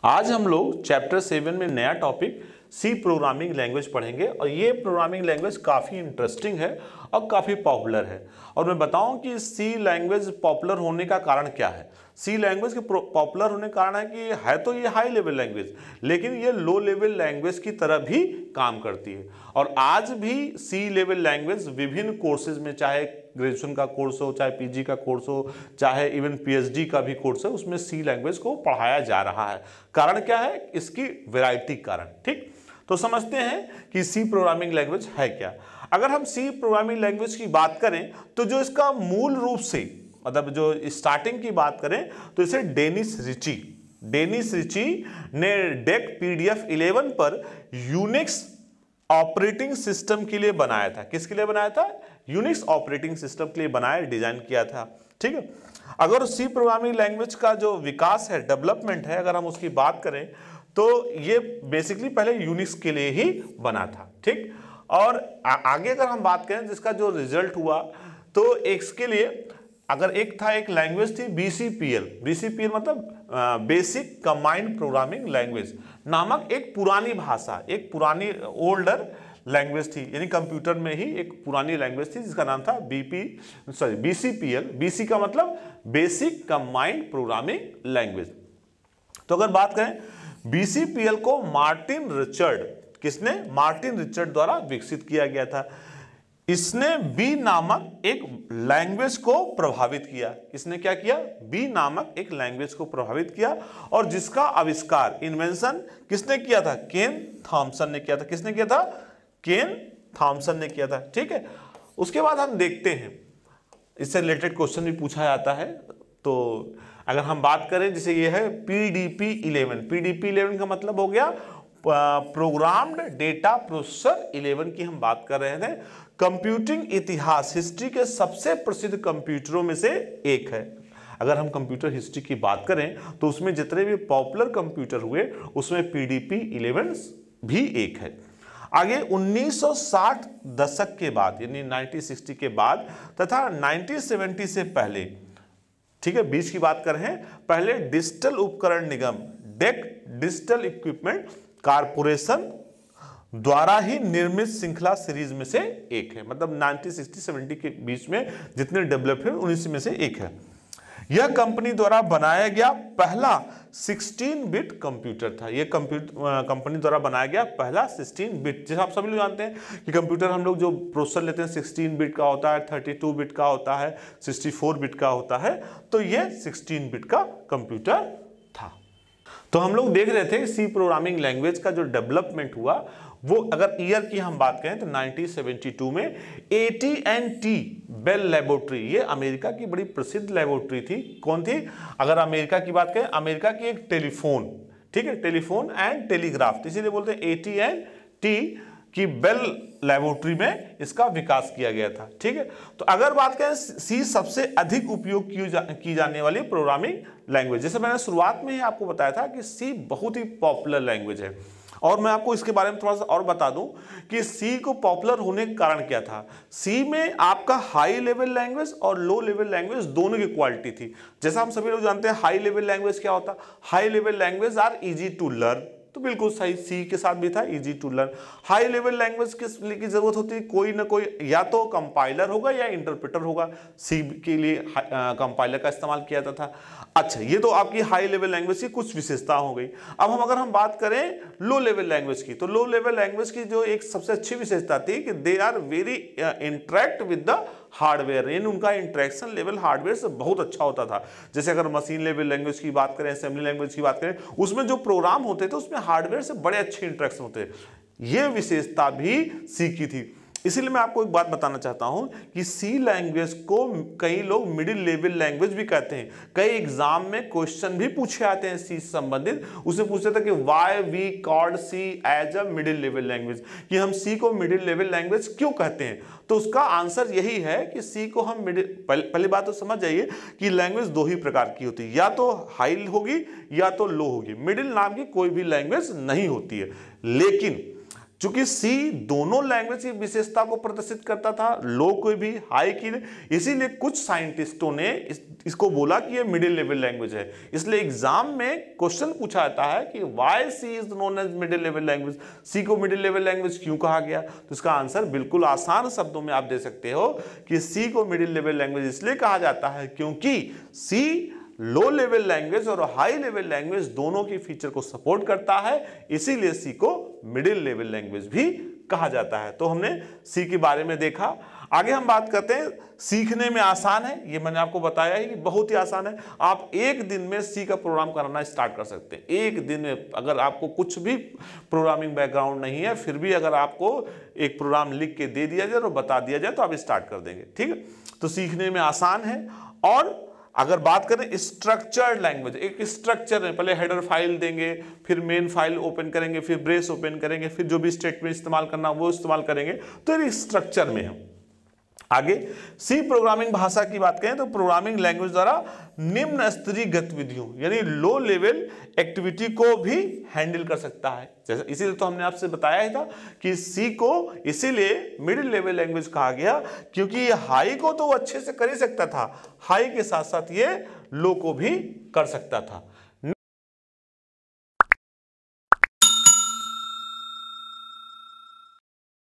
आज हम लोग चैप्टर 7 में नया टॉपिक सी प्रोग्रामिंग लैंग्वेज पढ़ेंगे और ये प्रोग्रामिंग लैंग्वेज काफ़ी इंटरेस्टिंग है और काफ़ी पॉपुलर है। और मैं बताऊं कि सी लैंग्वेज पॉपुलर होने का कारण क्या है। सी लैंग्वेज के पॉपुलर होने का कारण है कि है तो ये हाई लेवल लैंग्वेज, लेकिन ये लो लेवल लैंग्वेज की तरह भी काम करती है। और आज भी सी लेवल लैंग्वेज विभिन्न कोर्सेज में, चाहे ग्रेजुएशन का कोर्स हो, चाहे पीजी का कोर्स हो, चाहे इवन पीएचडी का भी कोर्स है, उसमें सी लैंग्वेज को पढ़ाया जा रहा है। कारण क्या है? इसकी वैरायटी कारण। ठीक, तो समझते हैं कि सी प्रोग्रामिंग लैंग्वेज है क्या। अगर हम सी प्रोग्रामिंग लैंग्वेज की बात करें तो जो इसका मूल रूप से मतलब जो स्टार्टिंग की बात करें तो इसे डेनिस रिची ने डेक पीडीएफ 11 पर यूनिक्स ऑपरेटिंग सिस्टम के लिए बनाया था। किसके लिए बनाया था? यूनिक्स ऑपरेटिंग सिस्टम के लिए बनाया, डिजाइन किया था। ठीक है, अगर सी प्रोग्रामिंग लैंग्वेज का जो विकास है, डेवलपमेंट है, अगर हम उसकी बात करें तो ये बेसिकली पहले यूनिक्स के लिए ही बना था। ठीक, और आगे अगर हम बात करें जिसका जो रिजल्ट हुआ तो इसके लिए अगर एक लैंग्वेज थी बीसीपीएल मतलब बेसिक कंबाइंड प्रोग्रामिंग लैंग्वेज नामक एक पुरानी भाषा, एक पुरानी ओल्डर लैंग्वेज थी, यानी कंप्यूटर में ही एक पुरानी लैंग्वेज थी जिसका नाम था बीसीपीएल। बीसी का मतलब बेसिक कंबाइंड प्रोग्रामिंग लैंग्वेज। तो अगर बात करें बीसीपीएल को मार्टिन रिचर्ड द्वारा विकसित किया गया था। इसने बी नामक एक लैंग्वेज को प्रभावित किया। इसने क्या किया? बी नामक एक लैंग्वेज को प्रभावित किया और जिसका आविष्कार, इन्वेंशन किसने किया था? केन थॉमसन ने किया था। किसने किया था? केन थॉमसन ने किया था। ठीक है, उसके बाद हम देखते हैं, इससे रिलेटेड क्वेश्चन भी पूछा जाता है। तो अगर हम बात करें, जैसे ये है पीडीपी 11 का मतलब हो गया प्रोग्राम्ड डेटा प्रोसेसर 11 की हम बात कर रहे थे। कंप्यूटिंग इतिहास, हिस्ट्री के सबसे प्रसिद्ध कंप्यूटरों में से एक है। अगर हम कंप्यूटर हिस्ट्री की बात करें तो उसमें जितने भी पॉपुलर कंप्यूटर हुए उसमें पीडीपी 11 भी एक है। आगे 1960 दशक के बाद, यानी 1960 के बाद तथा 1970 से पहले, ठीक है, बीच की बात कर रहे हैं, पहले डिजिटल उपकरण निगम डेक डिजिटल इक्विपमेंट कारपोरेशन द्वारा ही निर्मित श्रृंखला सीरीज में से एक है। मतलब 1960-70 के बीच में जितने डेवलप है उन्हीं में से एक है। यह कंपनी द्वारा बनाया गया पहला 16 बिट कंप्यूटर था। यह कंपनी द्वारा बनाया गया पहला 16 बिट। जैसे आप सभी लोग जानते हैं कि कंप्यूटर हम लोग जो प्रोसेसर लेते हैं 16 बिट का होता है, 32 बिट का होता है, 64 बिट का होता है। तो यह 16 बिट का कंप्यूटर था। तो हम लोग देख रहे थे सी प्रोग्रामिंग लैंग्वेज का जो डेवलपमेंट हुआ, वो अगर ईयर की हम बात करें तो 1972 में AT&T बेल लेबोरेटरी, ये अमेरिका की बड़ी प्रसिद्ध लेबोरेटरी थी। कौन थी? अगर अमेरिका की बात करें, अमेरिका की एक टेलीफोन, ठीक है, टेलीफोन एंड टेलीग्राफ, इसीलिए बोलते हैं AT&T की बेल लेबोरेटरी में इसका विकास किया गया था। ठीक है, तो अगर बात करें सी सबसे अधिक उपयोग की जाने वाली प्रोग्रामिंग लैंग्वेज, जैसे मैंने शुरुआत में ही आपको बताया था कि सी बहुत ही पॉपुलर लैंग्वेज है। और मैं आपको इसके बारे में थोड़ा सा और बता दूं कि सी को पॉपुलर होने का कारण क्या था। सी में आपका हाई लेवल लैंग्वेज और लो लेवल लैंग्वेज दोनों की क्वालिटी थी। जैसा हम सभी लोग जानते हैं हाई लेवल लैंग्वेज क्या होता है? High level language are easy to learn, तो बिल्कुल सही, सी के साथ भी था, easy to learn. High level language की जरूरत होती है, कोई ना कोई या तो कंपाइलर होगा या इंटरप्रेटर होगा। सी के लिए कंपाइलर का इस्तेमाल किया जाता था। अच्छा, ये तो आपकी हाई लेवल लैंग्वेज की कुछ विशेषता हो गई। अब अगर हम बात करें लो लेवल लैंग्वेज की, तो लो लेवल लैंग्वेज की जो एक सबसे अच्छी विशेषता थी कि they are very interact with the hardware, यानी उनका इंटरेक्शन लेवल हार्डवेयर से बहुत अच्छा होता था। जैसे अगर मशीन लेवल लैंग्वेज की बात करें, असेंबली लैंग्वेज की बात करें, उसमें जो प्रोग्राम होते थे उसमें हार्डवेयर से बड़े अच्छे इंटरेक्शन होते थे। यह विशेषता भी सी की थी। इसीलिए मैं आपको एक बात बताना चाहता हूं कि सी लैंग्वेज को कई लोग मिडिल लेवल लैंग्वेज भी कहते हैं। कई एग्जाम में क्वेश्चन भी पूछे आते हैं सी से संबंधित। उसे पूछते थे कि why we called C as a middle level language, कि हम सी को मिडिल लेवल लैंग्वेज क्यों कहते हैं। तो उसका आंसर यही है कि सी को हम पहली बात तो समझ जाइए कि लैंग्वेज दो ही प्रकार की होती है, या तो हाई होगी या तो लो होगी। मिडिल नाम की कोई भी लैंग्वेज नहीं होती है। लेकिन चूंकि सी दोनों लैंग्वेज की विशेषता को प्रदर्शित करता था, लो को भी, हाई की, इसीलिए कुछ साइंटिस्टों ने इसको बोला कि ये मिडिल लेवल लैंग्वेज है। इसलिए एग्जाम में क्वेश्चन पूछा जाता है कि why C is known as middle level language, C को मिडिल लेवल लैंग्वेज क्यों कहा गया? तो इसका आंसर बिल्कुल आसान शब्दों में आप दे सकते हो कि सी को मिडिल लेवल लैंग्वेज इसलिए कहा जाता है क्योंकि सी लो लेवल लैंग्वेज और हाई लेवल लैंग्वेज दोनों की फीचर को सपोर्ट करता है, इसीलिए सी को मिडिल लेवल लैंग्वेज भी कहा जाता है। तो हमने सी के बारे में देखा। आगे हम बात करते हैं, सीखने में आसान है, ये मैंने आपको बताया ही कि बहुत ही आसान है। आप एक दिन में सी का प्रोग्राम कराना स्टार्ट कर सकते हैं। एक दिन में अगर आपको कुछ भी प्रोग्रामिंग बैकग्राउंड नहीं है, फिर भी अगर आपको एक प्रोग्राम लिख के दे दिया जाए और बता दिया जाए तो आप स्टार्ट कर देंगे। ठीक है, तो सीखने में आसान है। और अगर बात करें स्ट्रक्चर्ड लैंग्वेज, एक स्ट्रक्चर है, पहले हेडर फाइल देंगे, फिर मेन फाइल ओपन करेंगे, फिर ब्रेस ओपन करेंगे, फिर जो भी स्टेटमेंट इस्तेमाल करना वो इस्तेमाल करेंगे, तो ये स्ट्रक्चर में है। आगे सी प्रोग्रामिंग भाषा की बात करें तो प्रोग्रामिंग लैंग्वेज द्वारा निम्न स्तरीय गतिविधियों यानी लो लेवल एक्टिविटी को भी हैंडल कर सकता है। जैसे इसीलिए तो हमने आपसे बताया ही था कि सी को इसीलिए मिडिल लेवल लैंग्वेज कहा गया क्योंकि ये हाई को तो वो अच्छे से कर ही सकता था, हाई के साथ साथ ये लो को भी कर सकता था।